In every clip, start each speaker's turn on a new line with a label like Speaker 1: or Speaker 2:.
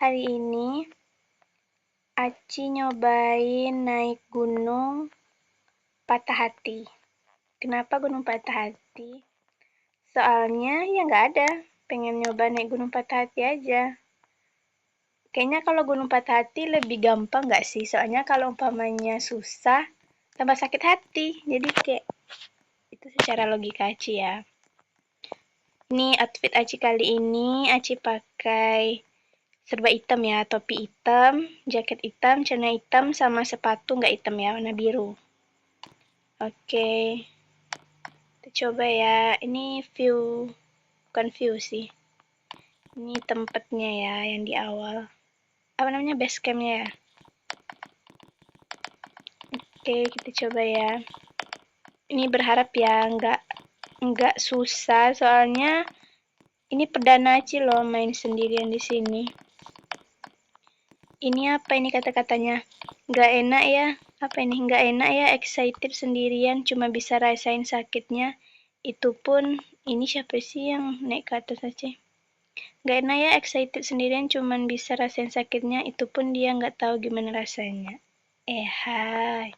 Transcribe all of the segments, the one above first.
Speaker 1: hari ini Aci nyobain naik gunung Patah Hati. Kenapa gunung Patah Hati? Soalnya ya nggak ada, pengen nyoba naik gunung Patah Hati aja. Kayaknya kalau gunung Patah Hati lebih gampang nggak sih? Soalnya kalau umpamanya susah, tambah sakit hati. Jadi kayak itu secara logika Aci ya. Ini outfit Aci kali ini, Aci pakai serba hitam ya, topi hitam, jaket hitam, celana hitam, sama sepatu nggak hitam ya, warna biru. Oke, kita coba ya. Ini bukan view sih. Ini tempatnya ya, yang di awal. Apa namanya, base campnya ya. Oke, kita coba ya. Ini berharap ya nggak susah, soalnya ini perdana Aci loh main sendirian di sini. Ini apa ini kata-katanya? Nggak enak ya? Apa ini? Nggak enak ya excited sendirian, cuma bisa rasain sakitnya. Itu pun, ini siapa sih yang naik ke atas aja? Nggak enak ya excited sendirian, cuma bisa rasain sakitnya. Itu pun dia nggak tahu gimana rasanya. Hai.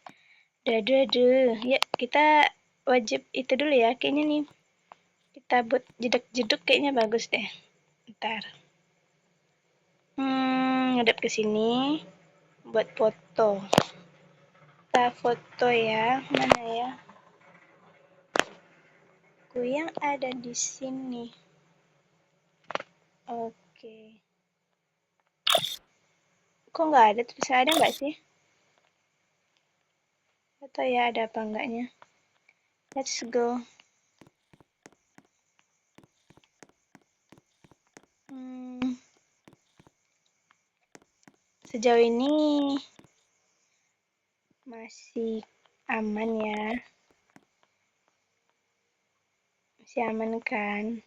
Speaker 1: Duh. Ya, kita wajib itu dulu ya. Kayaknya nih, kita buat jeduk-jeduk kayaknya bagus deh. Ntar. Ngadep ke sini. Buat foto. Kita foto ya. Mana ya? Aku yang ada di sini. Oke. Kok nggak ada? Terus ada nggak sih? Atau ya ada apa enggaknya? Let's go. Sejauh ini masih aman ya. Masih aman kan?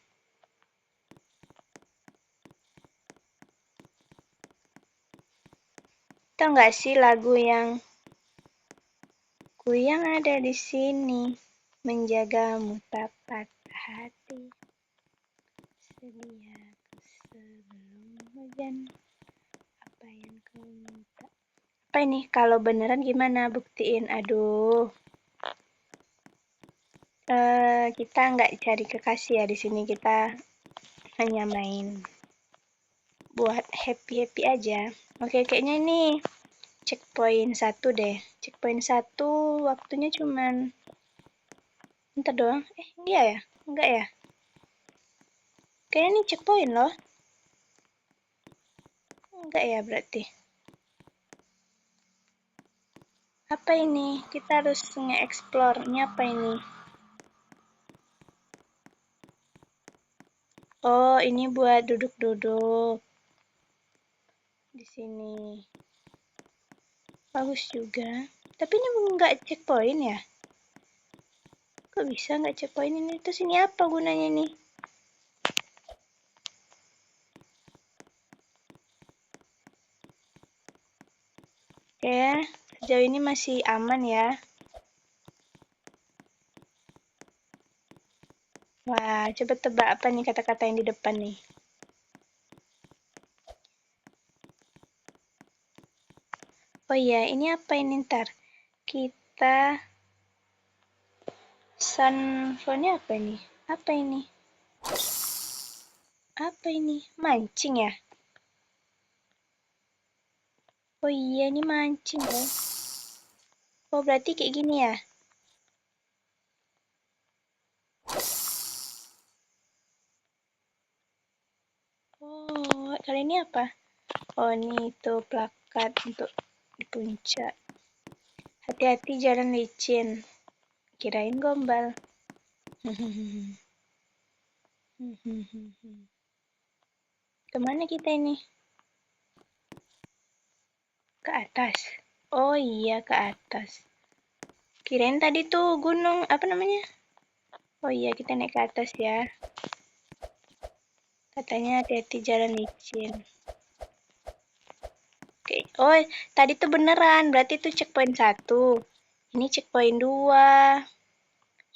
Speaker 1: Tahu nggak sih lagu yang ku yang ada di sini menjagamu tak patah hati. Sediaku sebelum hujan. Apa yang kau minta? Apa ini? Kalau beneran gimana buktiin? Aduh. Kita nggak cari kekasih ya di sini, kita hanya main buat happy aja. Oke, kayaknya ini checkpoint 1 deh. Checkpoint 1 waktunya cuman bentar doang. Iya ya? Enggak ya? Kayaknya ini checkpoint loh. Enggak ya berarti. Apa ini? Kita harus nge-explore. Ini apa ini? Oh, ini buat duduk-duduk di sini. Bagus juga. Tapi ini nggak checkpoint ya? Kok bisa nggak checkpoint ini? Terus ini apa gunanya nih? Oke, sejauh ini masih aman ya. Wah, coba tebak apa nih kata-kata yang di depan nih. Oh iya, ini apa ini ntar? Kita sunflower-nya apa ini? Apa ini? Apa ini? Mancing ya? Oh iya, ini mancing ya. Oh, berarti kayak gini ya? Oh, kali ini apa? Oh, ini itu plakat untuk di puncak. Hati-hati jalan licin. Kirain gombal. Kemana kita ini? Ke atas. Oh iya, ke atas. Kirain tadi tuh gunung, apa namanya? Oh iya, kita naik ke atas ya. Katanya hati-hati jalan licin. Oke. Oh, tadi tuh beneran. Berarti itu checkpoint 1. Ini checkpoint 2.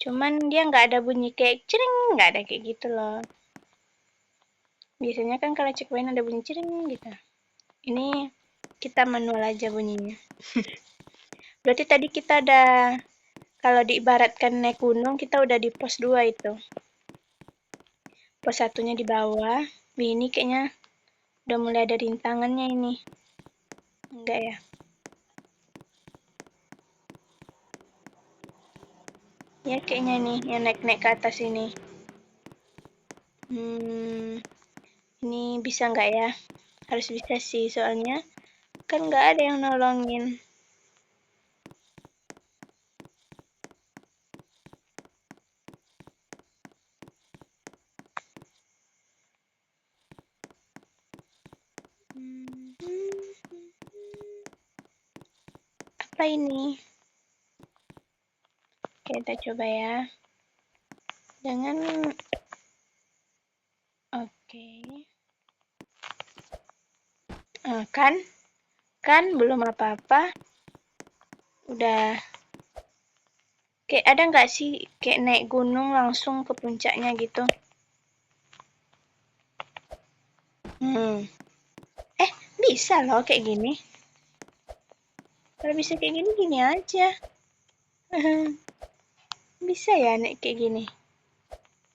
Speaker 1: Cuman dia nggak ada bunyi kayak cering, nggak ada kayak gitu loh. Biasanya kan kalau checkpoint ada bunyi cering gitu. Ini kita manual aja bunyinya. Berarti tadi kita ada, kalau diibaratkan naik gunung, kita udah di pos 2 itu. Pos satunya di bawah. Ini kayaknya udah mulai ada rintangannya ini. Enggak ya? Ya kayaknya nih yang naik-naik ke atas ini. Ini bisa nggak ya? Harus bisa sih, soalnya kan nggak ada yang nolongin. Apa ini? Oke, kita coba ya. Jangan. Oke. Kan belum apa-apa. Udah. Kayak ada nggak sih kayak naik gunung langsung ke puncaknya gitu? Bisa loh kayak gini. Kalau bisa kayak gini, gini aja. Bisa ya naik kayak gini.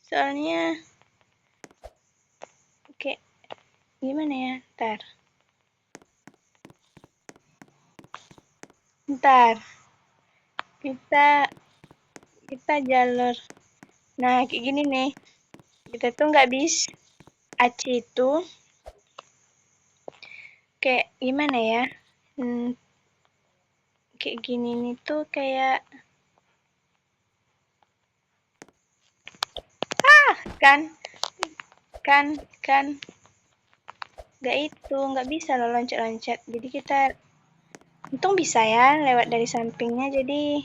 Speaker 1: Soalnya kayak gimana ya? Ntar. Kita jalur. Nah, kayak gini nih. Kita tuh nggak bisa. Aci itu kayak gimana ya? Kayak gini nih tuh kayak kan nggak bisa loh loncat-loncat. Jadi kita untung bisa ya lewat dari sampingnya. Jadi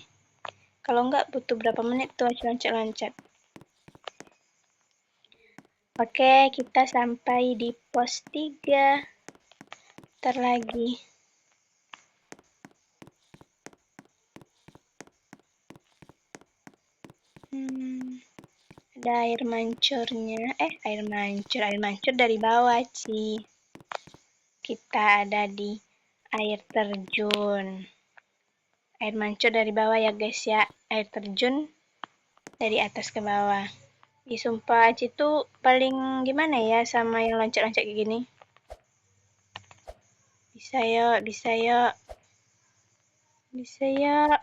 Speaker 1: kalau nggak butuh berapa menit tuh loncat-loncat. Oke, kita sampai di pos 3. Ntar lagi. Ada air mancurnya. Air mancur dari bawah, Ci. Kita ada di air terjun. Air mancur dari bawah ya, guys ya. Air terjun dari atas ke bawah. Sumpah, Ci tuh paling gimana ya sama yang loncat-loncat kayak gini. Bisa yuk, bisa yuk. Bisa yuk.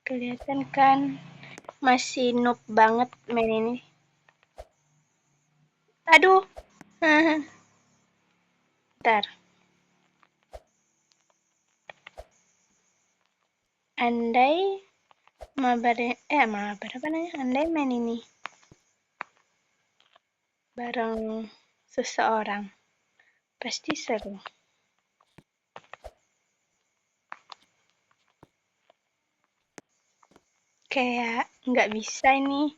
Speaker 1: Kelihatan kan masih noob banget main ini. Aduh. Ntar. Andai mabar apa namanya? Andai main ini bareng seseorang, pasti seru. Kayak nggak bisa ini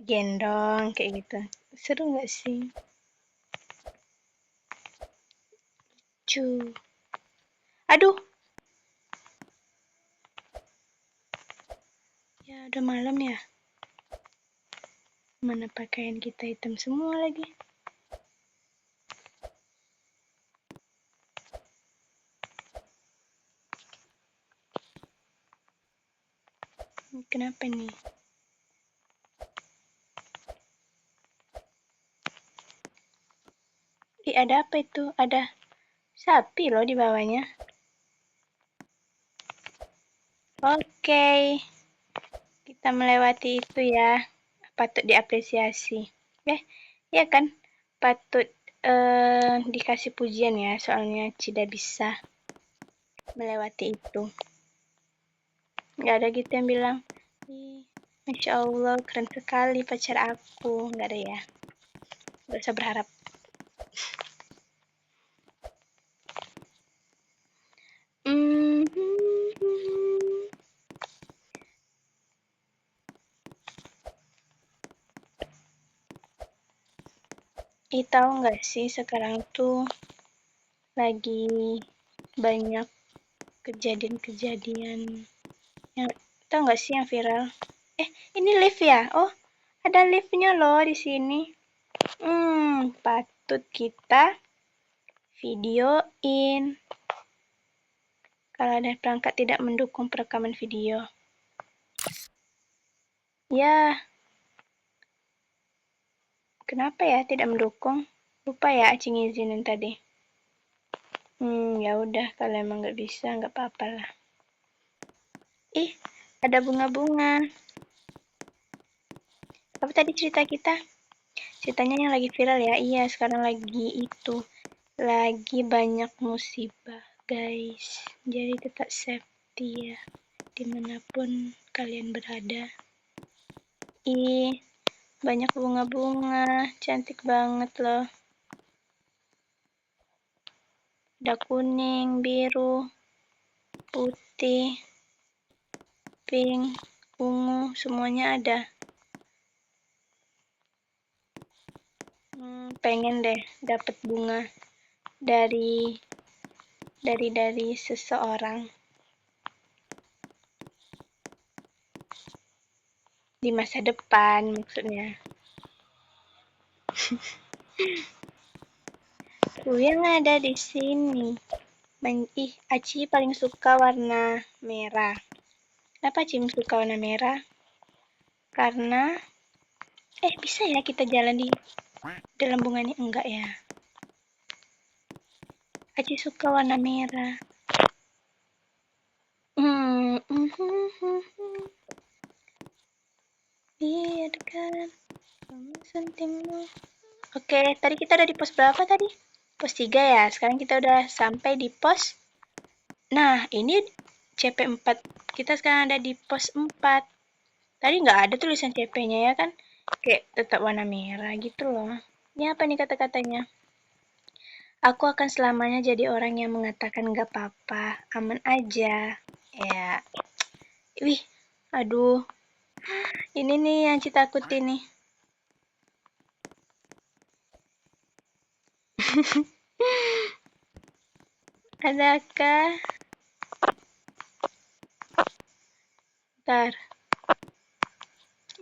Speaker 1: gendong kayak gitu. Seru nggak sih? Aduh. Ya udah malam ya. Mana pakaian kita hitam semua lagi. Kenapa nih? Ada apa itu? Ada sapi loh di bawahnya. Oke. Kita melewati itu ya. Patut diapresiasi. Ya kan? Patut dikasih pujian ya, soalnya Cida bisa melewati itu. Nggak ada gitu yang bilang, Masya Allah, keren sekali pacar aku. Nggak ada ya. Nggak usah berharap. Tahu nggak sih sekarang tuh lagi banyak kejadian-kejadian yang tahu nggak sih yang viral? Ini lift ya? Oh, ada liftnya loh di sini. Patut kita videoin. Kalau ada perangkat tidak mendukung perekaman video. Ya, kenapa ya tidak mendukung? Lupa ya Acing izinin tadi. Ya udah, kalau emang nggak bisa, nggak apa-apa lah. Ada bunga-bunga. Apa tadi cerita kita? Ceritanya yang lagi viral ya? Iya, sekarang lagi banyak musibah, guys. Jadi tetap safety ya, dimanapun kalian berada. Banyak bunga-bunga, cantik banget loh. Ada kuning, biru, putih, pink, ungu, semuanya ada. Pengen deh dapat bunga dari seseorang di masa depan maksudnya. Yang ada di sini. Aci paling suka warna merah. Kenapa Aci suka warna merah? Karena bisa ya kita jalan di dalam bunganya? Enggak ya. Aci suka warna merah. Biarkan kamu sentimmu. Oke, tadi kita udah di pos berapa tadi? Pos 3 ya. Sekarang kita udah sampai di pos. Nah, ini CP4. Kita sekarang ada di pos 4. Tadi nggak ada tulisan CP-nya ya kan? Kayak tetap warna merah gitu loh. Ini apa nih kata-katanya? Aku akan selamanya jadi orang yang mengatakan nggak apa-apa, aman aja. Ya. Wih, aduh. Ini nih yang Ci takutin nih. Adakah? Bentar.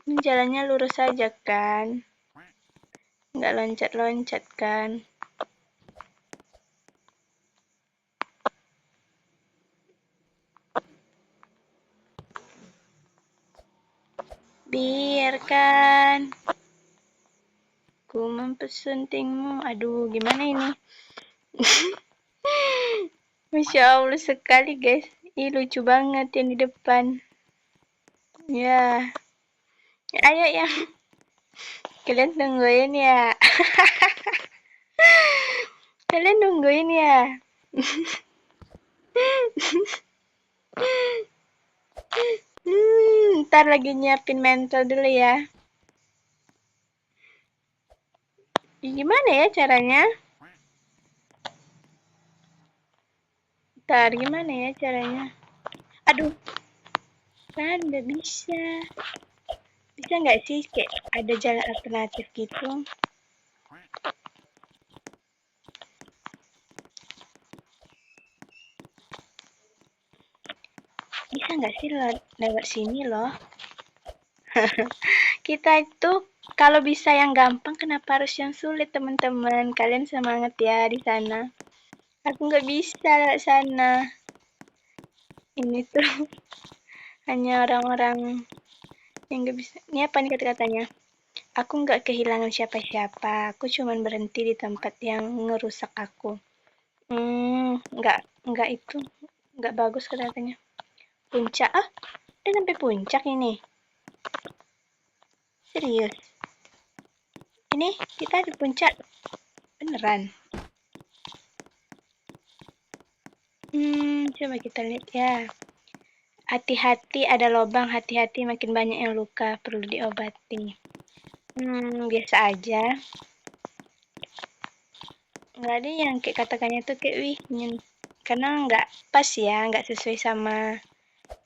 Speaker 1: Ini jalannya lurus saja kan? Nggak loncat-loncat kan? Biarkan ku mempesuntingmu. Aduh, gimana ini? Masya Allah sekali guys. Lucu banget yang di depan. Ya. Ayo yang kalian tungguin ya. Kalian nungguin ya. Ntar lagi nyiapin mental dulu ya. Gimana ya caranya? Ntar gimana ya caranya? Aduh. Kan udah bisa. Bisa nggak sih kayak ada jalan alternatif gitu? Bisa nggak sih lewat sini loh? Kita itu kalau bisa yang gampang, kenapa harus yang sulit, teman-teman? Kalian semangat ya di sana. Aku nggak bisa lewat sana. Ini tuh hanya orang-orang yang nggak bisa. Ini apa nih kata-katanya? Aku nggak kehilangan siapa-siapa. Aku cuma berhenti di tempat yang ngerusak aku. Nggak itu. Nggak bagus kata-katanya. Puncak. Udah sampai puncak ini. Serius. Ini kita di puncak. Beneran. Coba kita lihat ya. Hati-hati ada lubang, hati-hati makin banyak yang luka, perlu diobati. Biasa aja. Nggak ada yang kayak katakannya tuh kayak karena nggak pas ya, nggak sesuai sama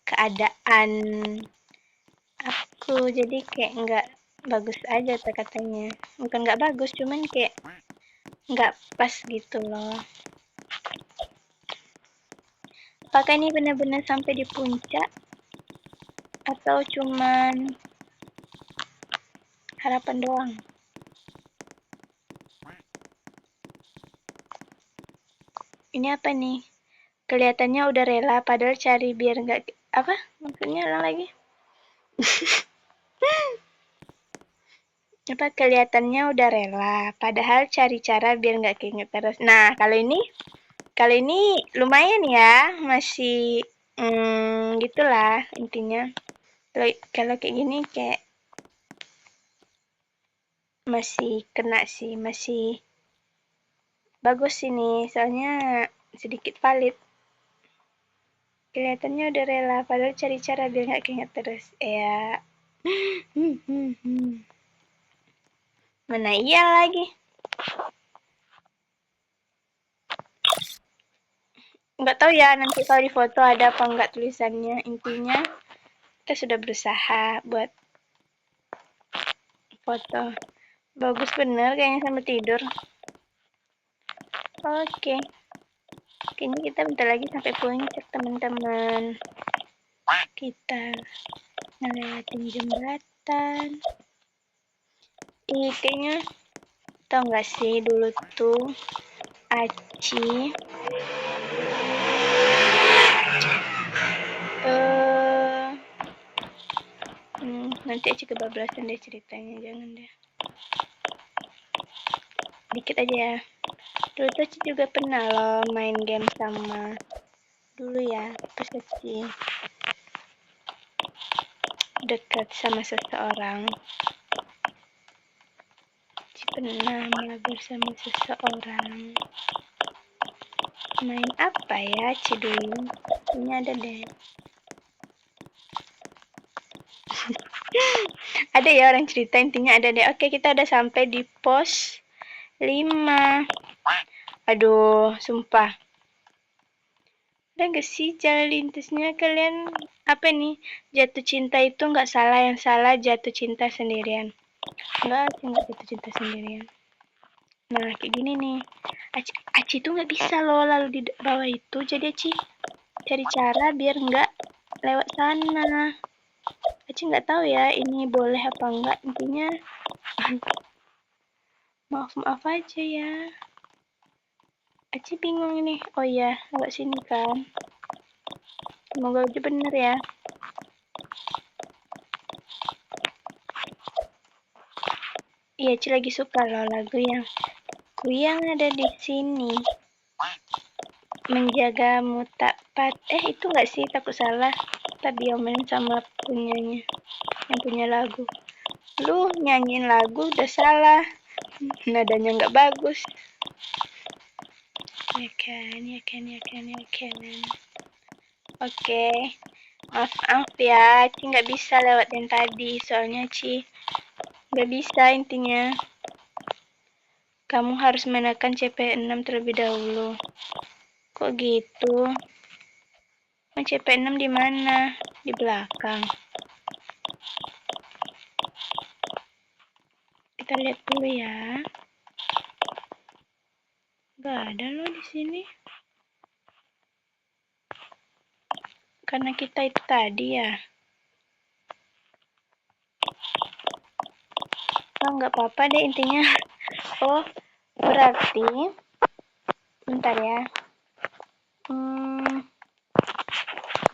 Speaker 1: keadaan aku, jadi kayak bagus aja tuh katanya. Bukan nggak bagus, cuman kayak nggak pas gitu loh. Apakah ini benar-benar sampai di puncak? Atau cuman harapan doang? Ini apa nih? Kelihatannya udah rela, padahal cari biar nggak... Apa? Maksudnya ulang lagi? Apa kelihatannya udah rela, padahal cari cara biar nggak keinget terus. Nah, kalau ini lumayan ya, masih gitulah intinya. Kalau kayak gini kayak masih kena sih, masih bagus ini, soalnya sedikit valid. Kelihatannya udah rela, padahal cari cara biar nggak keinget terus. Ya, mana iya lagi. Nggak tahu ya nanti kalau di foto ada apa nggak tulisannya. Intinya kita sudah berusaha buat foto. Bagus bener kayaknya sampai tidur. Oke. Kayaknya kita bentar lagi sampai puncak teman-teman. Kita ngelewatin jembatan. Kayaknya tau nggak sih dulu tuh Aci nanti Aci kebablasan deh ceritanya, jangan deh. Dikit aja ya. Dulu tuh Aci juga pernah loh main game sama dulu ya, pas Aci dekat sama seseorang. Aci pernah mabar sama seseorang. Main apa ya Aci dulu? Ini ada deh. Ada ya orang cerita, intinya ada deh. Oke, kita udah sampai di pos 5. Aduh, sumpah. Ada gak sih jalan lintasnya kalian? Apa nih? Jatuh cinta itu nggak salah, yang salah jatuh cinta sendirian. Nggak jatuh cinta sendirian. Nah, kayak gini nih. Aci tuh nggak bisa loh lalu di bawah itu. Jadi Aci cari cara biar nggak lewat sana. Aci nggak tahu ya ini boleh apa enggak. Intinya maaf aja ya. Aci bingung ini. Oh iya, lewat sini kan. Semoga aja bener ya. Iya, Aci lagi suka loh lagu yang ada di sini. Menjagamu tak itu nggak sih, takut salah. Tadi diomelin sama punyanya, yang punya lagu. Lu nyanyiin lagu udah salah, nadanya nggak bagus. Ya kan. Oke, maaf ya, Ci nggak bisa lewat yang tadi, soalnya Ci nggak bisa intinya. Kamu harus menekan CP6 terlebih dahulu. Kok gitu? CP6 di mana? Di belakang. Kita lihat dulu ya. Gak ada loh di sini. Karena kita itu tadi ya. Oh, nggak apa-apa deh intinya. Oh, berarti bentar ya.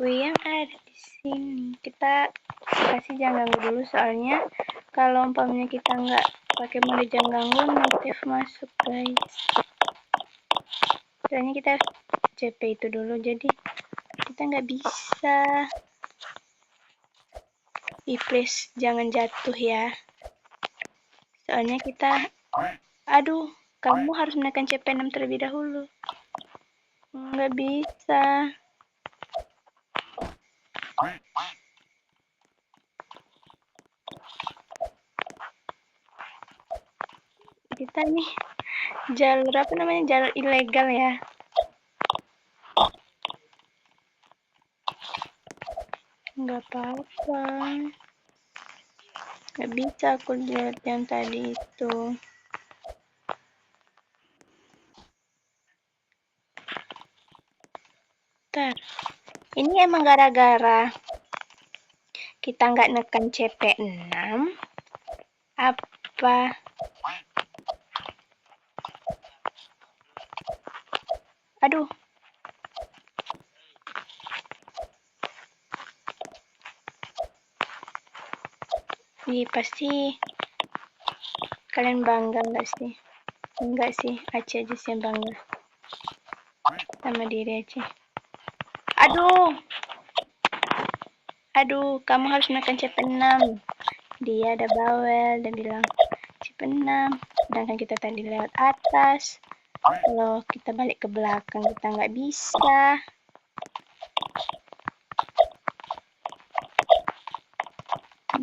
Speaker 1: Yang ada di sini. Kita kasih jangan ganggu dulu, soalnya kalau umpamanya kita nggak pakai mode jangan ganggu, notif masuk guys. Soalnya kita CP itu dulu, jadi kita nggak bisa. Please jangan jatuh ya. Soalnya kita, aduh, kamu harus menekan CP6 terlebih dahulu. Nggak bisa. Kita nih jalur apa namanya, jalur ilegal ya. Nggak apa-apa. Nggak bisa aku lihat yang tadi itu. Bentar. Ini emang gara-gara kita nggak nekan CP6 apa? Aduh. Ih, pasti kalian bangga nggak sih? Enggak sih, Aceh aja sih yang bangga sama diri Aceh. Aduh. Aduh, kamu harus menekan CP6. Dia ada bawel dan bilang CP6. Sedangkan kita tadi lewat atas. Kalau kita balik ke belakang, kita nggak bisa.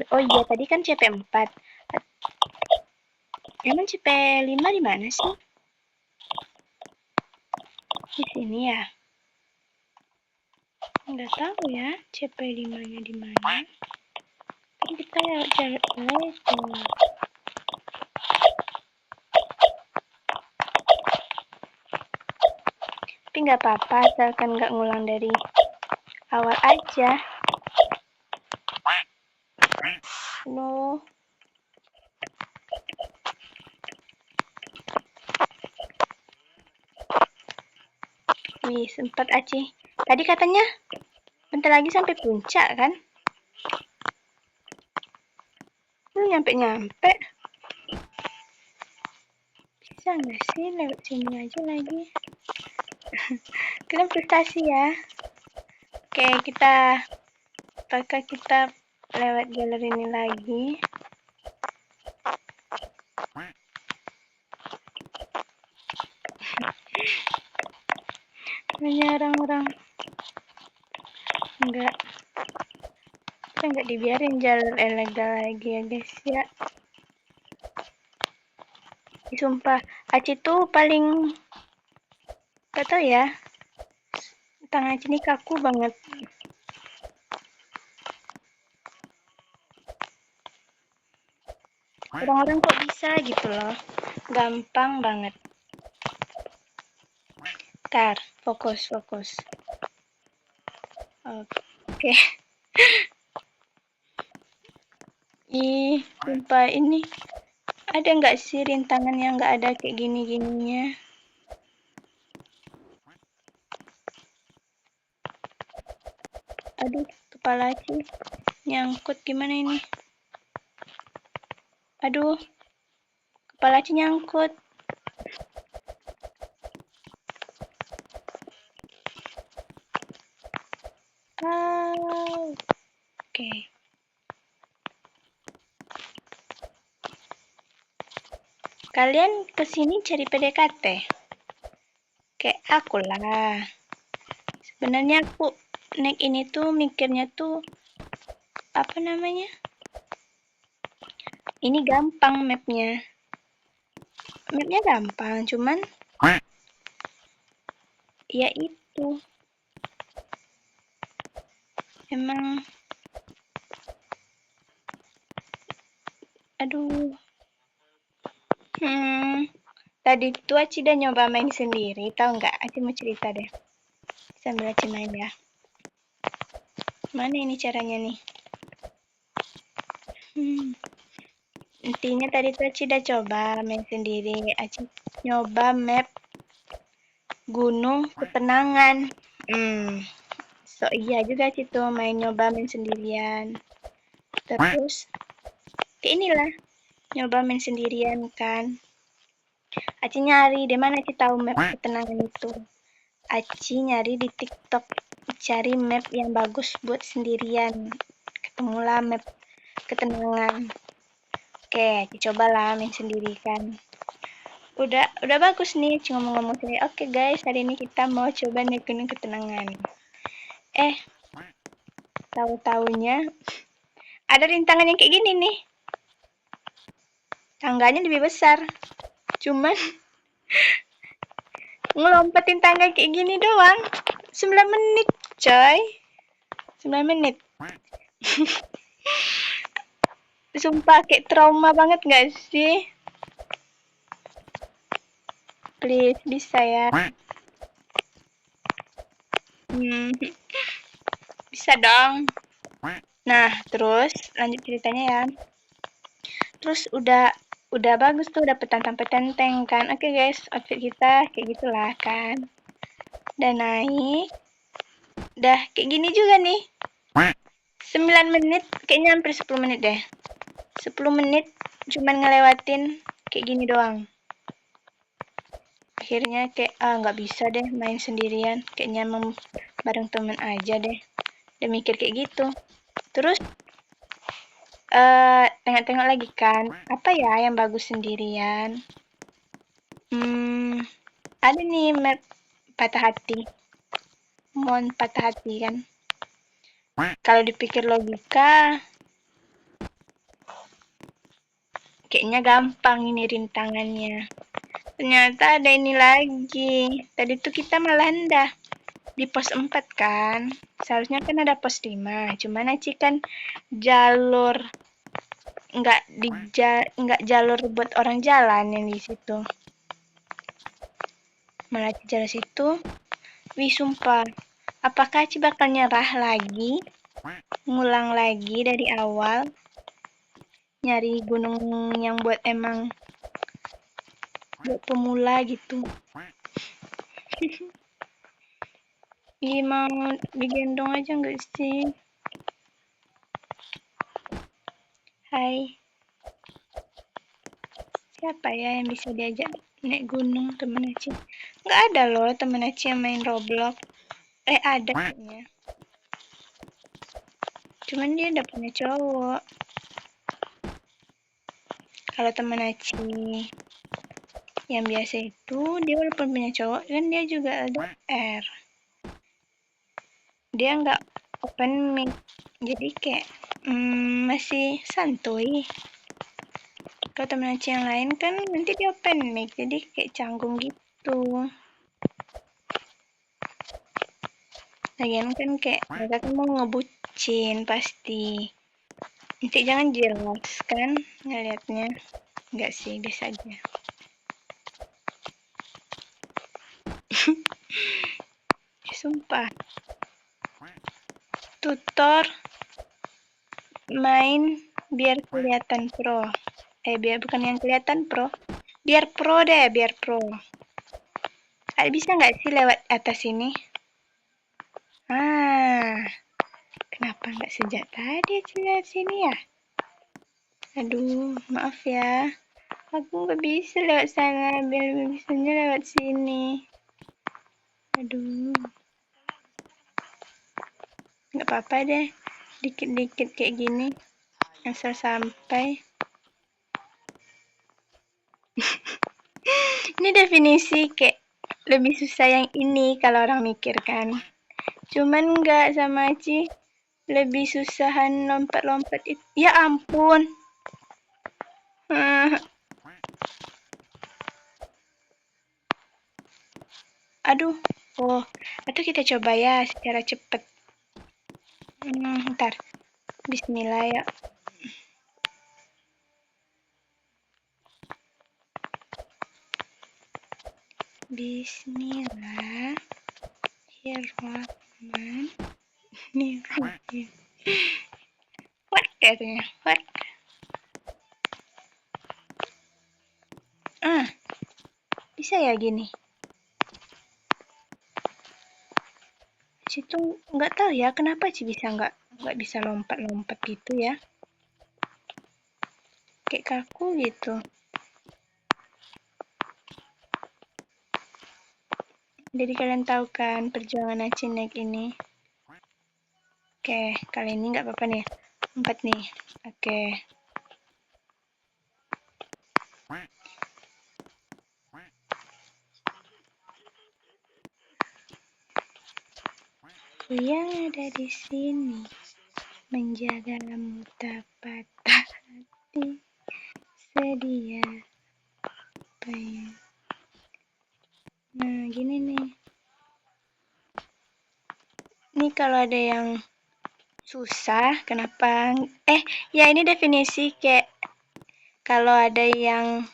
Speaker 1: Oh iya, tadi kan CP4. Emang CP5 di mana sih? Di sini ya? Nggak tahu ya, CP5-nya di mana. Kan kita lewat jalan itu. Tapi nggak apa-apa, asalkan nggak ngulang dari awal aja. No. Wih, sempat Aceh. Tadi katanya bentar lagi sampai puncak kan? Lu nyampe-nyampe. Bisa nggak sih lewat sini aja lagi? Kalian prestasi ya. Oke, apakah kita lewat jalur ini lagi? Hanya orang-orang enggak dibiarin jalur ilegal lagi ya guys ya. Sumpah, Aceh tuh paling gak tau ya, tangan Aceh ini kaku banget. Orang-orang kok bisa gitu loh, gampang banget. Ntar, fokus. Oke. Ih, sumpah ini ada nggak sih rintangan yang nggak ada kayak gini-gininya? Aduh, kepala sih nyangkut gimana ini? Aduh, kepala sih nyangkut. Oke. Kalian kesini cari PDKT? Kayak aku lah. Sebenarnya aku naik ini tuh mikirnya tuh apa namanya? Ini gampang mapnya. Mapnya gampang, cuman ya itu. Emang aduh. Tadi tuh Aci udah nyoba main sendiri, tahu nggak? Aci mau cerita deh. Sambil Aci main ya. Mana ini caranya nih? Intinya tadi tuh Aci udah coba main sendiri. Aci nyoba map Gunung Ketenangan. So iya juga Aci tuh nyoba main sendirian. Terus kayak inilah nyoba main sendirian kan. Aci nyari di mana Aci tahu map Ketenangan itu. Aci nyari di TikTok, cari map yang bagus buat sendirian. Ketemulah map Ketenangan. Oke, Aci cobalah main sendiri kan. Udah bagus nih, cuma ngomong sini. Oke guys, hari ini kita mau coba naik Gunung Ketenangan. Tahu-taunya ada rintangan yang kayak gini nih. Tangganya lebih besar. Cuman ngelompetin tangga kayak gini doang. 9 menit, coy. 9 menit. Sumpah kayak trauma banget gak sih? Please, bisa ya. Bisa dong. Nah, terus lanjut ceritanya ya. Terus udah bagus tuh, udah petantang-petenteng kan. Oke guys, outfit kita kayak gitulah kan. Udah naik. Udah kayak gini juga nih. 9 menit, kayaknya hampir 10 menit deh. 10 menit cuman ngelewatin kayak gini doang. Akhirnya kayak nggak bisa deh main sendirian, kayaknya bareng temen aja deh. Udah mikir kayak gitu. Terus tengok-tengok lagi kan, apa ya yang bagus sendirian? Ada nih map patah hati. Mon patah hati kan. Kalau dipikir logika, kayaknya gampang ini rintangannya. Ternyata ada ini lagi. Tadi tuh kita malah dah di pos 4 kan. Seharusnya kan ada pos 5. Cuman Aci kan jalur nggak jalur buat orang jalan yang di situ. Malah di jalur situ. Wih sumpah. Apakah Aci bakal nyerah lagi? Ngulang lagi dari awal? Nyari gunung yang buat emang buat pemula gitu. Ih, mau digendong aja nggak sih? Hai. Siapa ya yang bisa diajak naik gunung temen Aci? Nggak ada loh temen Aci yang main Roblox. Ada kayaknya. Cuman dia udah punya cowok. Kalau temen Aci yang biasa itu, dia walaupun punya cowok, kan dia juga LDR. Dia nggak open mic. Jadi kayak masih santuy. Kalau temen Aci yang lain kan nanti dia open mic. Jadi kayak canggung gitu. Lagian kan kayak mereka kan mau ngebucin pasti. Nanti jangan jelas kan ngeliatnya. Enggak sih, biasa aja. Sumpah. Tutor main biar kelihatan pro. Biar bukan yang kelihatan pro. Biar pro deh, biar pro. Bisa nggak sih lewat atas ini? Kenapa nggak sejak tadi lewat sini ya? Aduh, maaf ya. Aku nggak bisa lewat sana, biar bisanya lewat sini. Aduh. Nggak apa-apa deh. Dikit-dikit kayak gini. Asal sampai. Ini definisi kayak lebih susah yang ini kalau orang mikir kan. Cuman nggak sama Ci. Lebih susahan lompat-lompat itu. Ya ampun. Aduh. Oh, atau kita coba ya secara cepet. Ntar. Bismillah ya. Bismillahirrahmanirrahim. What katanya? What? Bisa ya gini? Situ nggak tahu ya kenapa sih bisa nggak bisa lompat-lompat gitu ya? Kayak kaku gitu. Jadi kalian tahu kan perjuangan Aci naik ini. Oke, kali ini nggak apa-apa nih. 4 nih. Oke. Aku yang ada di sini menjagamu tak patah hati, sedia pengen. Nah, gini nih. Ini kalau ada yang Susah, kenapa? Ya ini definisi kayak kalau ada yang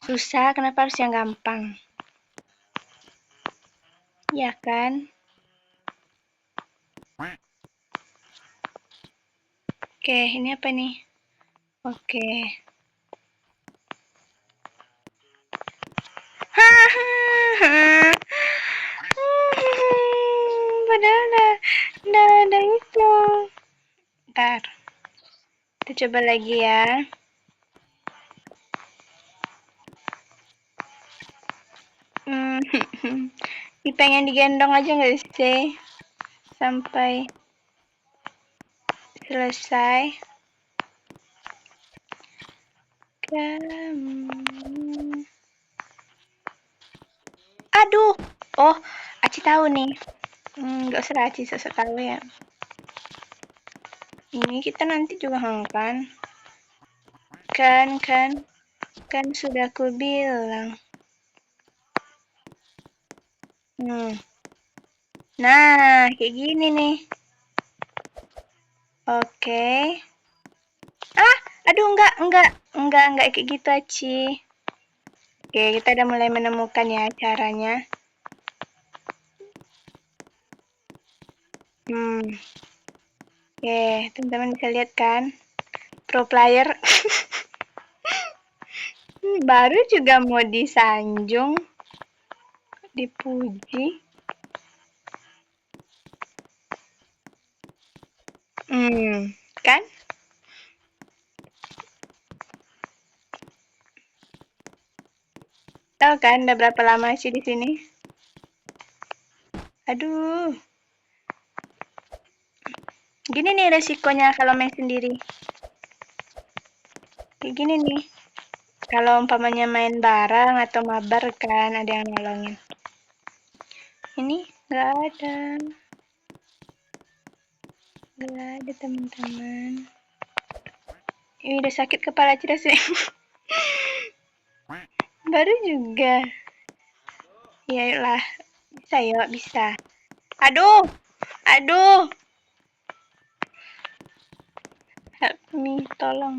Speaker 1: susah, kenapa harus yang gampang? Ya kan? Oke, ini apa nih? Oke. Padahal udah ada itu. Ntar, kita coba lagi ya. Pengen digendong aja nggak sih? Sampai selesai. Aduh. Oh, Aci tahu nih. Nggak usah Aci sosok tahu ya. Ini kita nanti juga kan. Kan sudah aku bilang. Nah, kayak gini nih. Oke. Aduh, enggak kayak gitu, Aci. Oke, kita udah mulai menemukan ya caranya. Oke, teman-teman bisa lihat kan? Pro player. Baru juga mau disanjung. Dipuji. Kan? Tahu kan udah berapa lama sih di sini? Aduh. Gini nih resikonya kalau main sendiri. Kayak gini nih. Kalau umpamanya main bareng atau mabar kan ada yang nolongin. Ini nggak ada. Nggak ada teman-teman. Ini udah sakit kepala tidak sih? Baru juga. Ya lah. Bisa yuk, bisa. Aduh. Help me, tolong.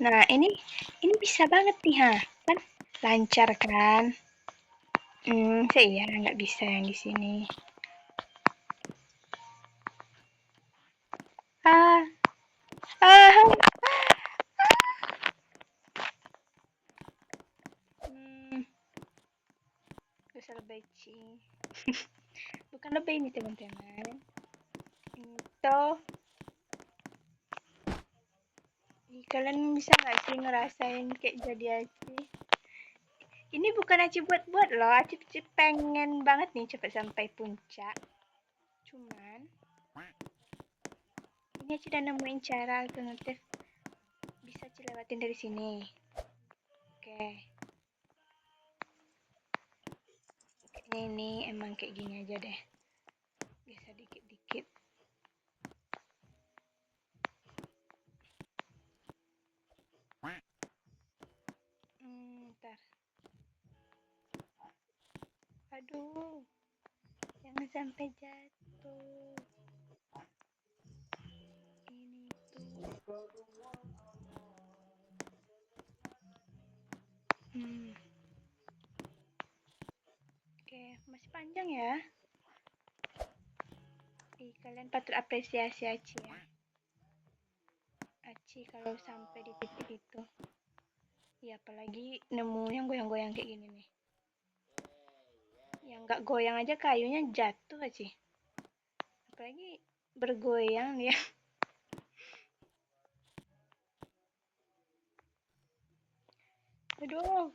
Speaker 1: Nah, ini bisa banget nih, kan? Lancar kan? Saya nggak bisa yang di sini. Bisa lebih sih. Bukan lebih ini teman-teman. Itu. Kalian bisa nggak sih ngerasain kayak jadi Aci? Ini bukan Aci buat-buat loh. Aci pengen banget nih cepet sampai puncak. Cuman ini Aci udah nemuin cara alternatif bisa Aci lewatin dari sini. Oke. Ini emang kayak gini aja deh. Bisa dikit-dikit. Ntar. Aduh. Jangan sampai jatuh. Ini tuh. Oke, masih panjang ya. Kalian patut apresiasi Aci ya. Aci kalau sampai di titik itu. Ya apalagi nemu yang goyang-goyang kayak gini nih. Yang nggak goyang aja kayunya jatuh Aci. Apalagi bergoyang ya. Aduh.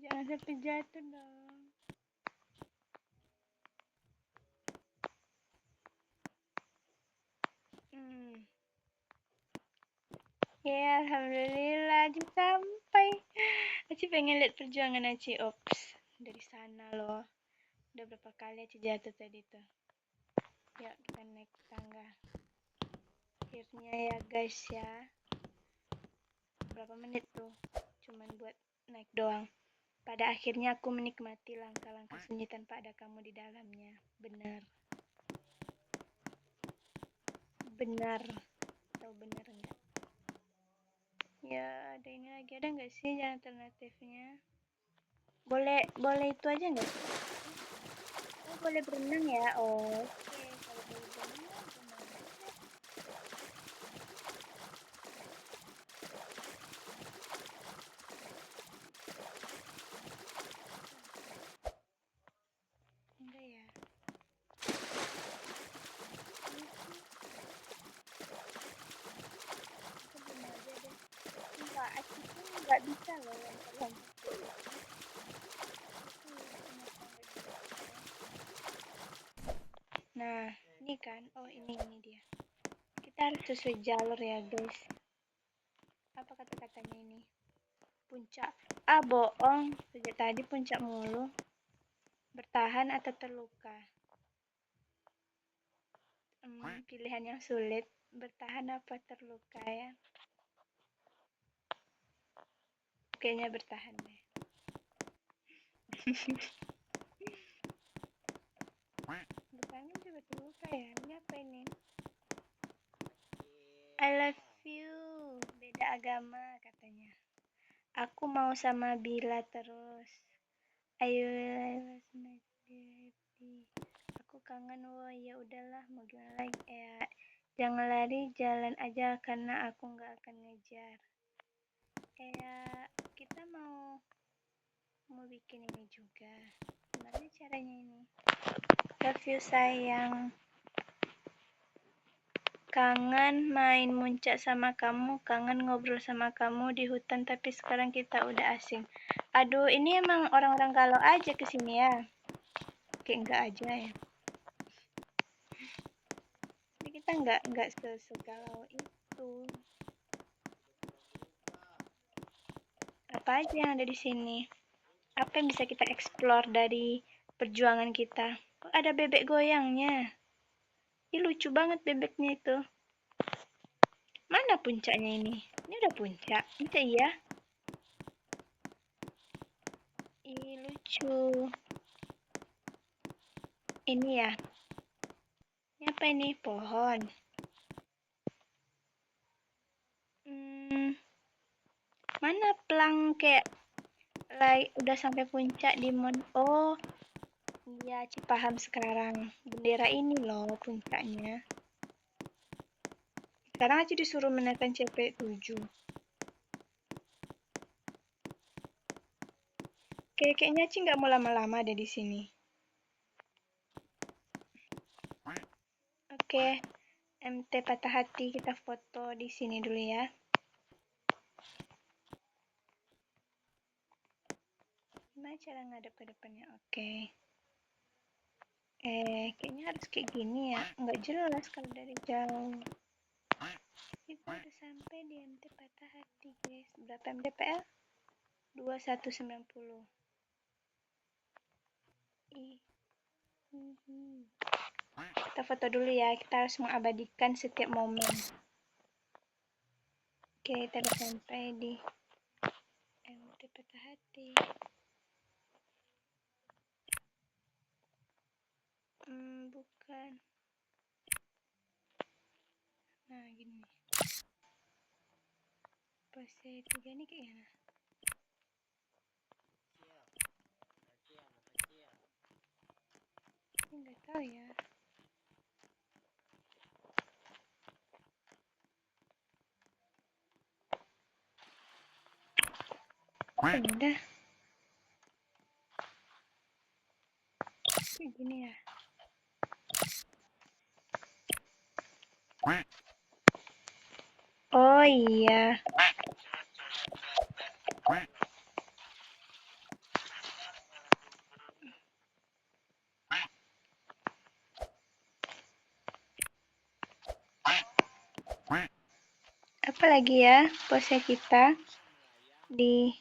Speaker 1: Jangan sampai jatuh dong. Ya, alhamdulillah Aci sampai. Aci pengen lihat perjuangan Aci. Ops, dari sana loh. Udah berapa kali Aci jatuh tadi tuh. Ya, kita naik tangga. Akhirnya ya guys ya. Berapa menit tuh? Cuman buat naik doang. Pada akhirnya aku menikmati langkah-langkah sunyi tanpa ada kamu di dalamnya. Benar. Benar. Tahu benar enggak? Ya, ada ini lagi. Ada nggak sih jalan alternatifnya? Boleh itu aja nggak sih? Oh, boleh berenang ya? Oh, oke. Kalau boleh berenang, ya berenang aja. Enggak ya? Ini sih, aku belum aja deh. Enggak, aku pun nggak bisa loh lompat-lompat kayak gitu. Aku lucu kenapa nggak bisa. Nah, ini kan. Oh, ini dia. Kita harus sesuai jalur ya, guys. Apa kata-katanya ini? Puncak. Ah, bohong. Sejak tadi puncak mulu. Bertahan atau terluka? Pilihan yang sulit. Bertahan apa terluka ya? Kayaknya bertahan deh. Bertahan juga terluka ya. Ini apa ini? I love you. Beda agama katanya. Aku mau sama Bila terus. Ayo, let's make it happy. Aku kangen, wah ya udahlah, mau gimana lagi ya. Jangan lari, jalan aja karena aku nggak akan ngejar. Kayak kita mau bikin ini juga. Gimana caranya ini? Love you sayang. Kangen main muncak sama kamu, kangen ngobrol sama kamu di hutan, tapi sekarang kita udah asing. Aduh, ini emang orang-orang galau aja kesini ya. Kayak enggak aja ya. Tapi kita enggak segalau itu. Apa aja yang ada di sini? Apa yang bisa kita explore dari perjuangan kita? Oh, ada bebek goyangnya. Ih, lucu banget bebeknya itu. Mana puncaknya ini? Ini udah puncak. Masa iya? Ih, lucu. Ini ya. Ini apa ini? Pohon. Mana pelang kayak udah sampai puncak di Oh, iya, paham sekarang. Bendera ini loh puncaknya. Sekarang aja disuruh menekan CP7. Kayaknya Ci nggak mau lama-lama ada di sini. Oke, MT patah hati kita foto di sini dulu ya. Gimana cara ngadep ke depannya? Oke. Kayaknya harus kayak gini ya. Nggak jelas kalau dari jauh. Kita udah sampai di MT patah hati, guys. Berapa mdpl? 2190. Ih. Kita foto dulu ya. Kita harus mengabadikan setiap momen. Oke, kita udah sampai di MT patah hati. Bukan. Nah, gini. Pose 3 ini kayak gimana? Ini nggak tahu ya. Udah. Kayak gini ya. Oh iya. Apa lagi ya pose kita di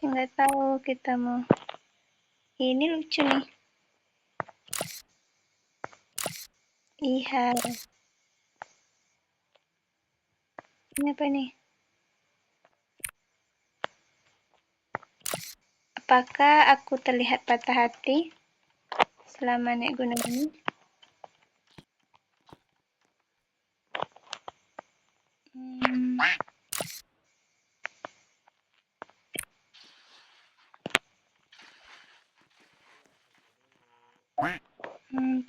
Speaker 1: nggak tahu kita mau. Ini lucu nih. Iya. Ini apa nih? Apakah aku terlihat patah hati selama naik gunung ini?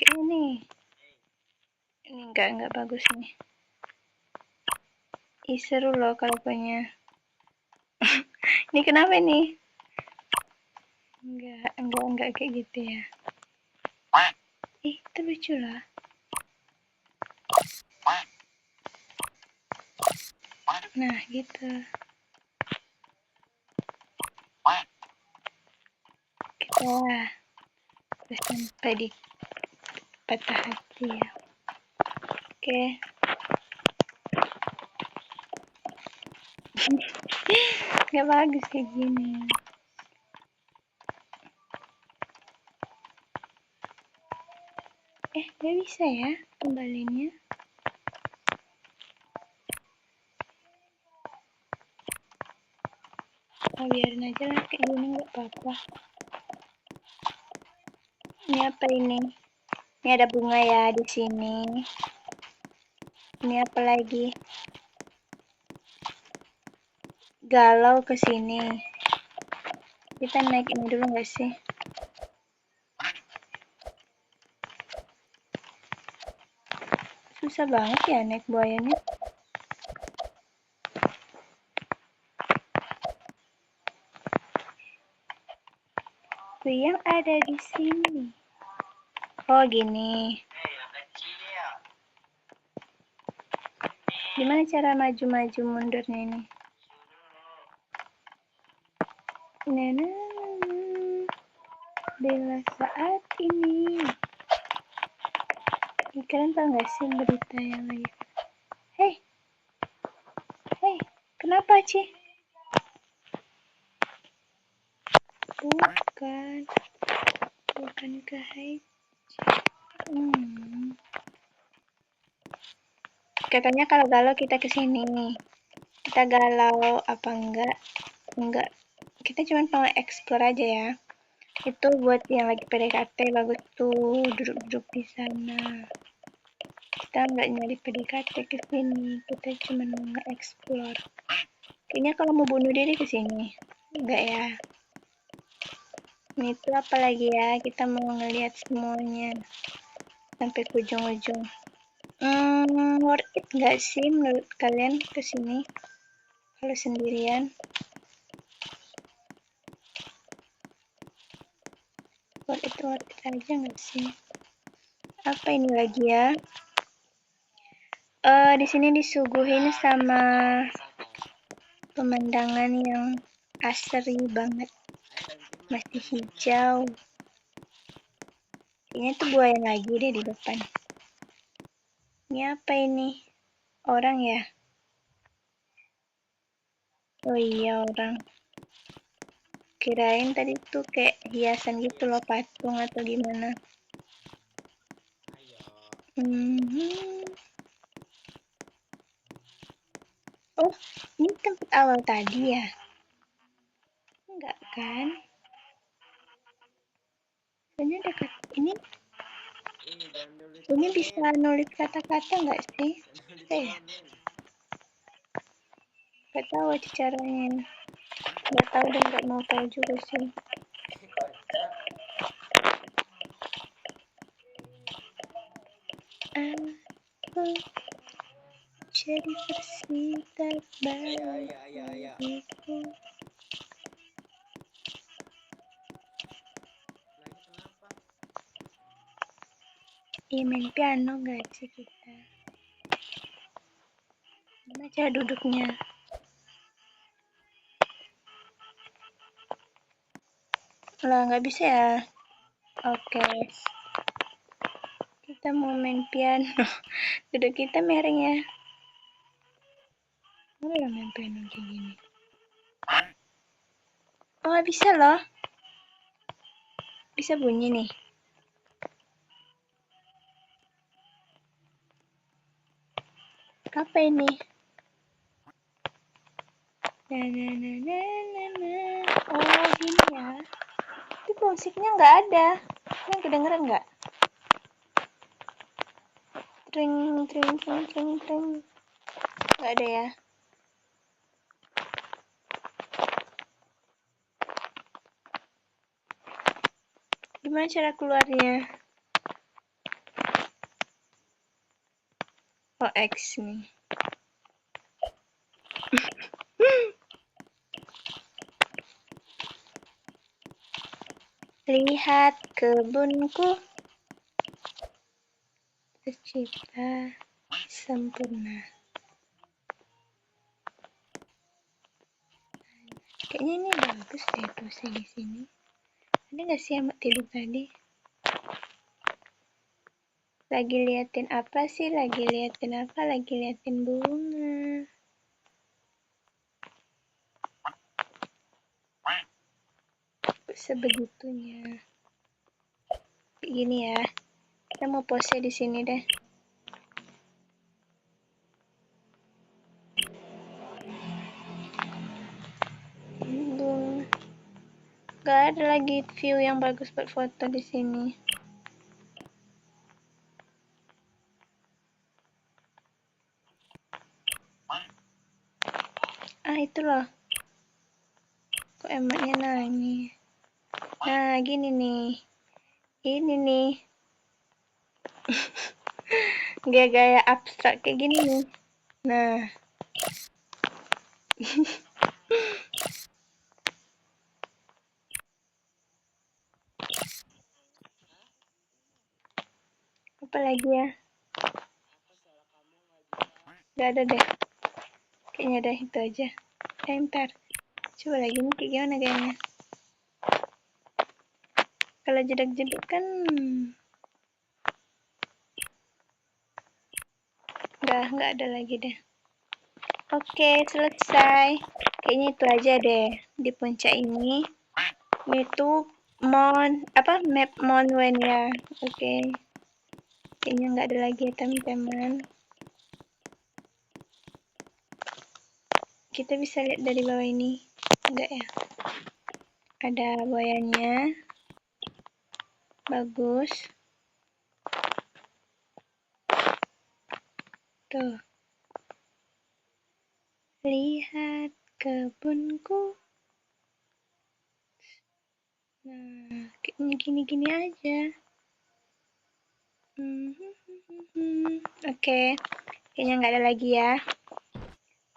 Speaker 1: Kayak ini enggak bagus nih. Seru loh kalau punya. Ini kenapa nih? Enggak kayak gitu ya. Itu lucu lah. Nah, gitu. Kita udah sampai di patah hati ya. Oke. Gak bagus kayak gini. Gak bisa ya kembalinya. Biarin aja lah kayak gini, gak apa-apa. Ini apa ini? Ini ada bunga ya di sini. Ini apa lagi? Galau ke sini. Kita naik ini dulu nggak sih? Susah banget ya naik buayanya. Yang ada di sini. Oh, gini. Gimana cara maju-maju mundurnya ini? Bila saat ini. Kalian tau gak sih berita yang lagi? Hei, kenapa Ci? Bukan ke Hai. Katanya kalau galau kita kesini nih. Kita galau apa enggak? Enggak. Kita cuma mau explore aja ya. Itu buat yang lagi PDKT bagus tuh duduk-duduk di sana. Kita nggak nyari PDKT ke sini, kita cuma mau nge-explore. Kayaknya kalau mau bunuh diri ke sini, enggak ya? Ini tuh apa lagi ya? Kita mau ngelihat semuanya sampai ke ujung-ujung. Worth it nggak sih menurut kalian ke sini? Kalau sendirian? Worth it aja nggak sih? Apa ini lagi ya? Di sini disuguhin sama pemandangan yang asri banget, masih hijau. Kayaknya tuh buaya lagi deh di depan. Ini apa ini? Orang ya? Oh iya, orang. Kirain tadi tuh kayak hiasan gitu loh, patung atau gimana. Oh, ini tempat awal tadi ya? Enggak kan? Soalnya dekat ini bisa nulis kata-kata nggak sih? Nggak tahu caranya. Nggak tahu dan nggak mau tahu juga sih. Aku jadi versi terbaik diriku. Main piano nggak sih kita? Gimana cara duduknya? Lah, nggak bisa ya? Oke. Kita mau main piano. Duduk kita miring ya. Mana main piano kayak gini? Oh, bisa loh. Bisa bunyi nih. Apa ini? Oh, gini ya. Tapi musiknya nggak ada. Yang kedengeran nggak? Tring, tring, tring, tring, tring. Nggak ada ya. Gimana cara keluarnya? Oh, X nih. Lihat kebunku tercipta sempurna. Kayaknya ini bagus deh pose di sini. Ada nggak sih yang tidur tadi? Lagi liatin apa sih? Lagi liatin apa? Lagi liatin bunga. Sebegitunya. Begini ya. Kita mau pose di sini deh. Gak ada lagi view yang bagus buat foto di sini. Ah, itu loh. Kok emaknya nangis? Nah, gini nih. Ini nih. Gaya-gaya abstrak kayak gini nih. Nah. Apa lagi ya? Gak ada deh. Kayaknya ada itu aja. Ntar. Coba lagi nih kayak gimana kayaknya. Kalau jedak-jeduk kan nggak ada lagi deh. Oke, selesai. Kayaknya itu aja deh di puncak ini. Itu map Mount Wen ya. Oke. Kayaknya nggak ada lagi ya teman-teman. Kita bisa lihat dari bawah ini. Enggak ya? Ada buayanya. Bagus. Tuh. Lihat kebunku. Nah, kayaknya gini-gini aja. Oke. Kayaknya nggak ada lagi ya.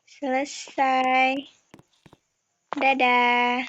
Speaker 1: Selesai. Dadah.